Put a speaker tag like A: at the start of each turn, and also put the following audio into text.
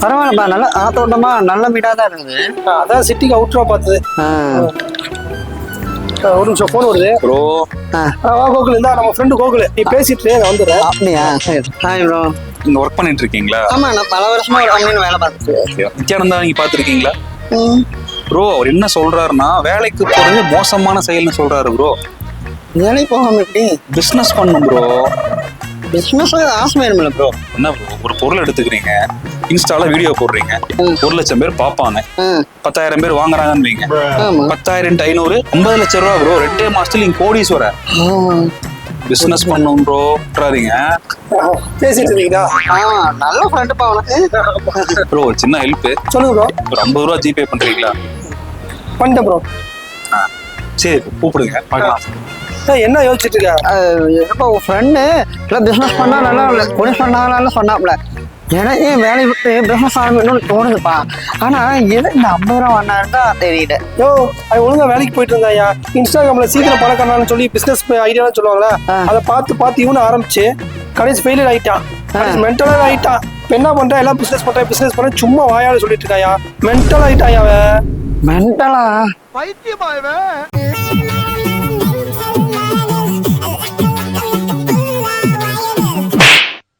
A: பரவாயில்லப்பா, நல்ல ஆத்தோட்டமா நல்ல வீடா தான் இருக்குது.
B: அதான் சிட்டிக்கு அவுட்டரா பார்த்தது. ஒரு நிமிஷம் போன் வருது
C: ப்ரோ.
B: வா கோகுல், இருந்தா நம்ம ஃப்ரெண்டு கோகுல், நீ பேசிட்டு நான் வந்துடுறேன்.
A: அப்படியா? சரி. Hi bro.
C: நீங்க ஒர்க் பண்ணிட்டு இருக்கீங்களா?
A: ஆமா, நான் பல வருஷமா ஒரு கம்பெனில வேலை பார்த்துட்டு.
C: நித்யானந்தா நீங்க பாத்துருக்கீங்களா ப்ரோ? அவர் என்ன சொல்றாருன்னா, வேலைக்கு போறது மோசமான செயல்னு சொல்றாரு ப்ரோ.
A: வேலைக்கு போகாம எப்படி
C: பிசினஸ் பண்ணும் ப்ரோ.
A: பிசினஸ் ஆசை வேணும்ல ப்ரோ.
C: என்ன ப்ரோ, ஒரு பொருள் எடுத்துக்கிறீங்க, இன்ஸ்டால வீடியோ போடுறீங்க, 1,00,000 பேர் பாப்பாங்க, 10,000 பேர் வாங்குறாங்கன்னு வைங்க. 10,000 × 500 50 லட்சம் ரூபா ப்ரோ. 2 மாசத்துல நீங்க கோடீஸ்வரர். பிசினஸ் பண்ணும் ப்ரோ.
B: பேசிட்டு இருந்தீங்களா?
A: நல்ல ஃப்ரெண்டுப்பா உனக்கு.
C: ப்ரோ ஒரு சின்ன ஹெல்ப்
B: சொல்லுங்க ப்ரோ.
C: ஒரு 50 ரூபா ஜிபே பண்றீங்களா?
B: பண்ணிட்டேன் ப்ரோ.
C: சரி கூப்பிடுங்க பார்க்கலாம்.
B: என்ன யோசிச்சுட்டு இருக்க?
A: உன் ஃப்ரெண்டு இல்லை பிஸ்னஸ் பண்ணா நல்லா இல்லை, போலீஸ் பண்ணாங்களான்னு சொன்னாப்ல. எனக்கு வேலையை விட்டு பிஸ்னஸ் ஆரம்பிக்கணும்னு தோணுதுப்பா. ஆனா எது இந்த 50 ரூபா வாங்கினாருன்னு தெரியல.
B: யோ, அது ஒழுங்கா வேலைக்கு போயிட்டு இருந்தாயா? இன்ஸ்டாகிராம்ல சீக்கிரம் பணக்காரன்னு சொல்லி பிசினஸ் ஐடியான்னு சொல்லுவாங்களா, அதை பார்த்து இவனு ஆரம்பிச்சு கடைசி ஃபெயிலியர் ஆயிட்டான். மென்டலா ஆயிட்டான். இப்ப என்ன பண்றா, எல்லாம் பிசினஸ் பண்றேன் சும்மா வாயால சொல்லிட்டு இருக்காயா. மென்டல் ஆயிட்டாயா அவன்.
A: மென்டலா?
B: பைத்தியமா இவன்.